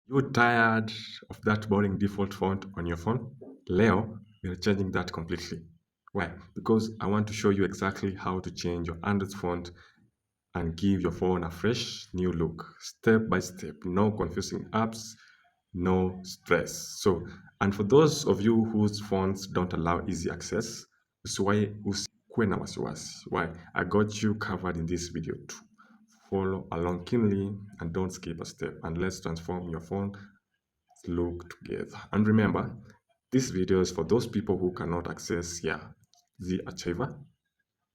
You're tired of that boring default font on your phone? Leo, we are changing that completely. Why? Because I want to show you exactly how to change your Android font and give your phone a fresh new look, step by step. No confusing apps, no stress. So, and for those of you whose phones don't allow easy access, usikuwe na wasiwasi. Why? I got you covered in this video too. Follow along keenly and don't skip a step, and let's transform your phone look together. And remember, this video is for those people who cannot access ZArchiver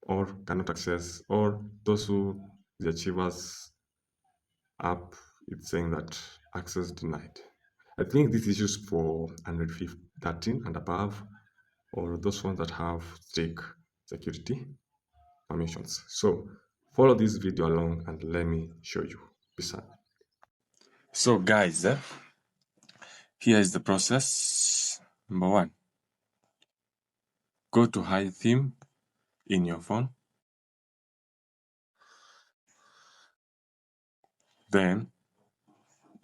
or cannot access, or those who the achievers app it's saying that access denied. I think this is used for Android 13 and above, or those ones that have strict security permissions. So follow this video along and let me show you. Peace out. So guys, here is the process. Number one, go to hide theme in your phone. Then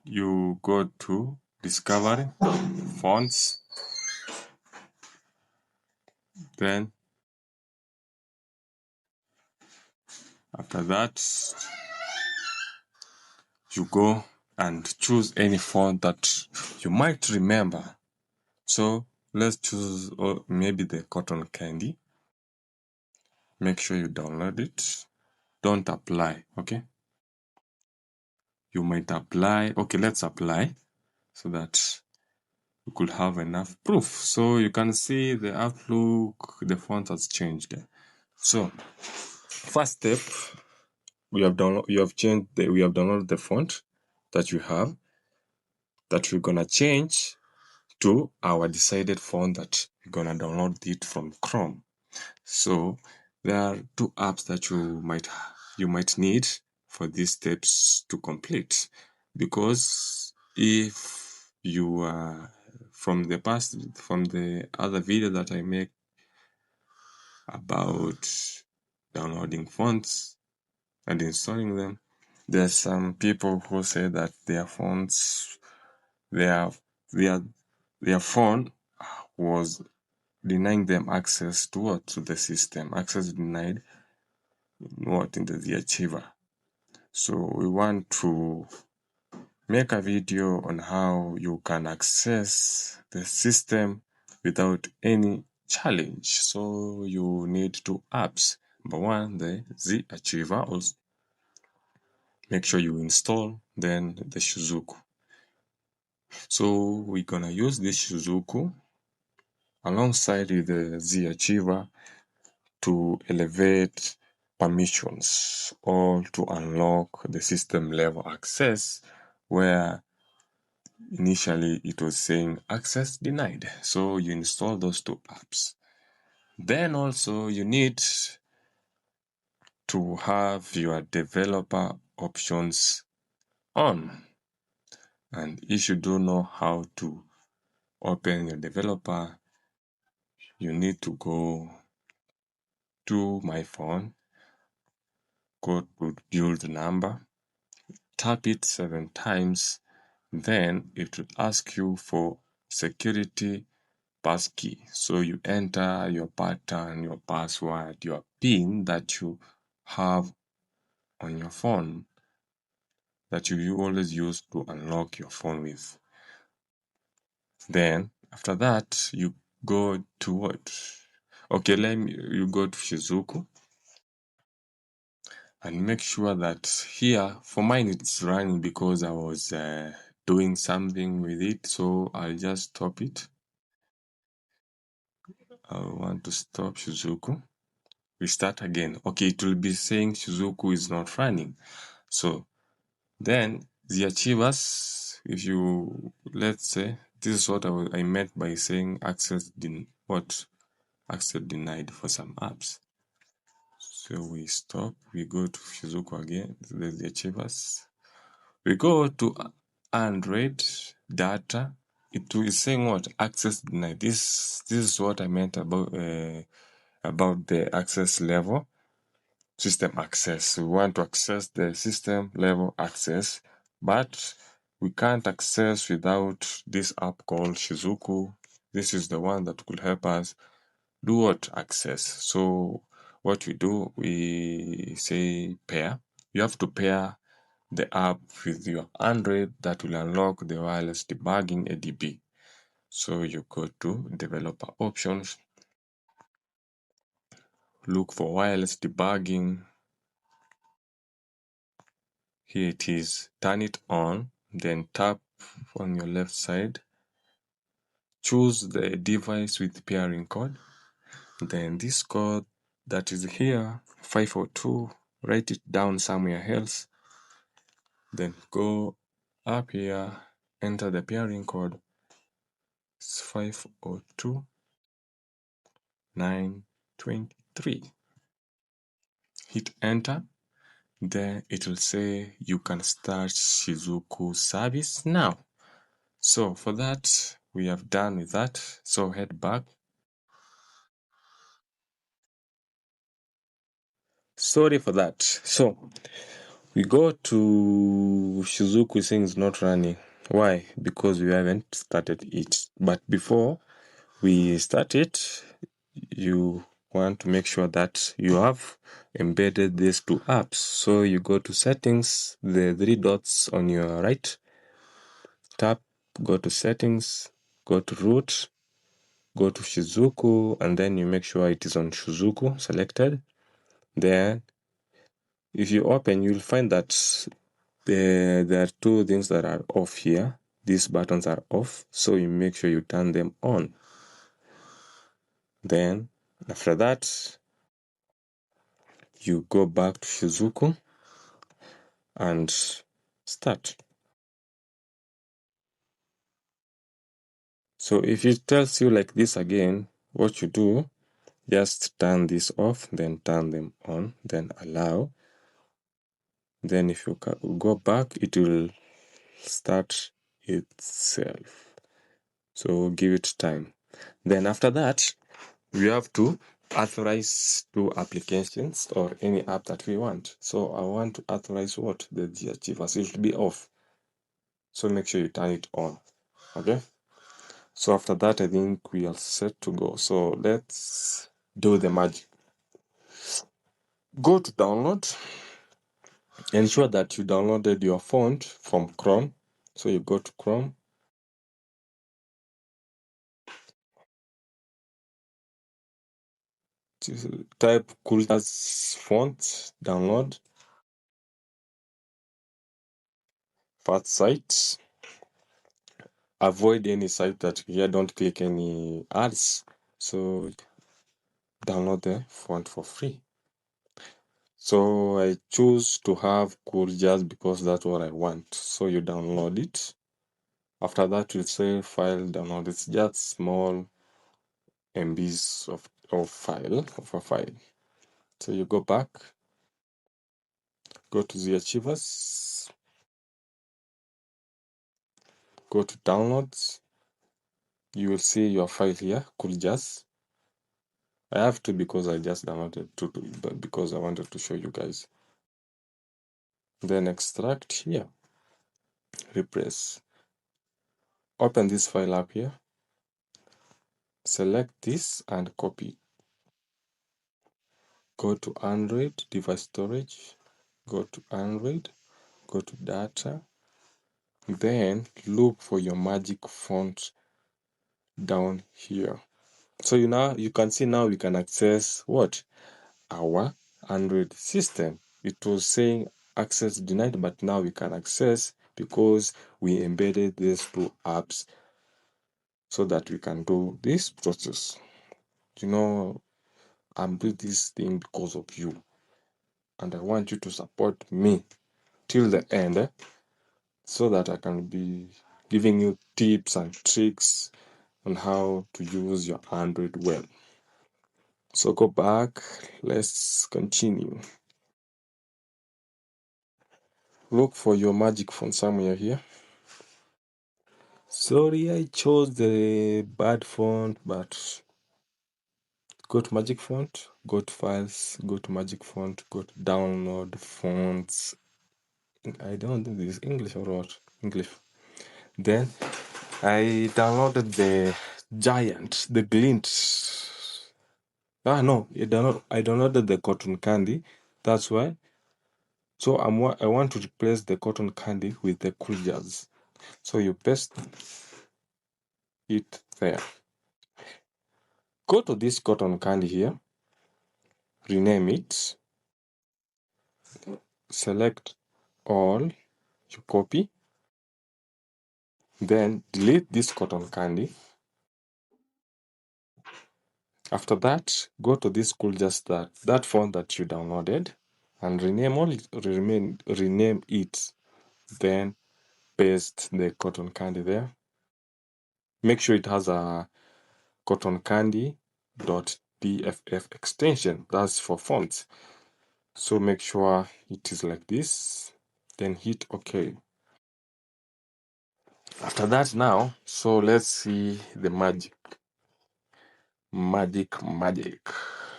you go to discovery, fonts. Then after that, you go and choose any font that you might remember. So let's choose maybe the cotton candy. Make sure you download it. Don't apply, okay? You might apply. Okay, let's apply so that you could have enough proof. So you can see the outlook, the font has changed. So first step, we have downloaded the font that we have, that we're gonna change to our decided font that we're gonna download it from Chrome. So there are two apps that you might need for these steps to complete, because if you are from the other video that I make about downloading fonts and installing them, there's some people who say that their fonts, their phone was denying them access to what? To the system. Access denied what? In the ZArchiver. So we want to make a video on how you can access the system without any challenge. So you need two apps. Number one, the ZArchiver. Also, make sure you install, then the Shizuku. So we're gonna use this Shizuku alongside with the ZArchiver to elevate permissions or to unlock the system level access, where initially it was saying access denied. So you install those two apps. Then also you need to have your developer options on. And if you don't know how to open your developer, you need to go to my phone, go to build number, tap it 7 times, then it will ask you for security passkey. So you enter your pattern, your password, your PIN that you have on your phone, that you always use to unlock your phone with. Then after that, you go to what? Okay, you go to Shizuku and make sure that here, for mine it's running because I was doing something with it, so I'll just stop it. I want to stop Shizuku. We start again. Okay, it will be saying Shizuku is not running. So then the achievers, if you, let's say, this is what I meant by saying access denied for some apps. So we stop, we go to Shizuku again, there's the achievers. We go to Android data. It is saying what? Access denied. This is what I meant about the access level. System access. We want to access the system level access, but we can't access without this app called Shizuku. This is the one that will help us do what? Access. So what we do, we say pair. You have to pair the app with your Android that will unlock the wireless debugging ADB. So you go to developer options, look for wireless debugging. Here it is, turn it on, then tap on your left side, choose the device with pairing code, then this code that is here, 502, write it down somewhere else, then go up here, enter the pairing code, it's 502923. Hit enter, then it will say you can start Shizuku service now. So for that, we have done with that. So head back. Sorry for that. So we go to Shizuku saying it's not running. Why? Because we haven't started it. But before we start it, you want to make sure that you have embedded these two apps. So you go to settings, the three dots on your right, tap, go to settings, go to root, go to Shizuku, and then you make sure it is on Shizuku selected. Then if you open, you'll find that there are two things that are off here. These buttons are off, so you make sure you turn them on. Then after that, you go back to Shizuku and start. So if it tells you like this again, what you do, just turn this off, then turn them on, then allow. Then if you go back, it will start itself. So give it time. Then after that, we have to authorize two applications or any app that we want. So I want to authorize what? The ZArchiver. So it should be off. So make sure you turn it on. Okay. So after that, I think we are set to go. So let's do the magic. Go to download. Ensure that you downloaded your font from Chrome. So you go to Chrome. Type cool as font, download, fat site. Avoid any site that here, don't click any ads. So download the font for free. So I choose to have cool jazz because that's what I want. So you download it. After that, you say file download. It's just small MBs of a file. So you go back, go to the achievers, go to downloads. You will see your file here, cool jazz. I have to because I just downloaded two, but because I wanted to show you guys. Then extract here, repress. Open this file up here. Select this and copy. Go to Android, device storage. Go to Android, go to data. Then look for your magic font down here. So you can see now we can access what? Our Android system. It was saying access denied, but now we can access because we embedded these two apps so that we can do this process. I'm doing this thing because of you, and I want you to support me till the end, so that I can be giving you tips and tricks on how to use your Android well. So go back, let's continue. Look for your magic font somewhere here. Sorry, I chose the bad font, but go to magic font, go to files, go to magic font, go to download fonts. I don't think this is English or what? English. Then I downloaded the giant, the glint. No, I downloaded the cotton candy. That's why. So I want to replace the cotton candy with the cool jazz. So you paste it there. Go to this cotton candy here, rename it, select all, you copy, then delete this cotton candy. After that, go to this cool jazz, that font that you downloaded, and rename it. Then paste the cotton candy there. Make sure it has a cotton candy .dff extension. That's for fonts. So make sure it is like this. Then hit OK. After that now, so let's see the magic. Magic.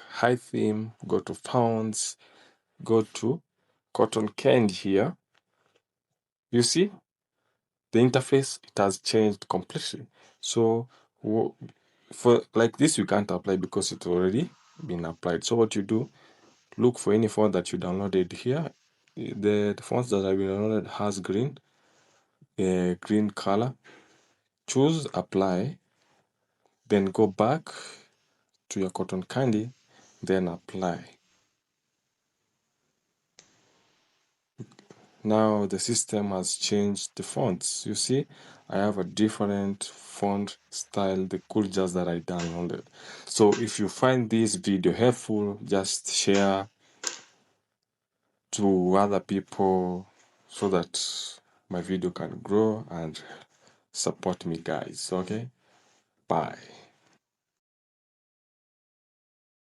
High theme. Go to fonts. Go to cotton candy here. You see the interface, it has changed completely. So for like this you can't apply because it's already been applied. So what you do, look for any font that you downloaded here. The fonts that I downloaded has green color. Choose apply, then go back to your cotton candy, then apply. Now the system has changed the fonts. You see, I have a different font style, the cool jazz that I downloaded. So if you find this video helpful, just share to other people so that my video can grow and support me, guys. Okay, bye.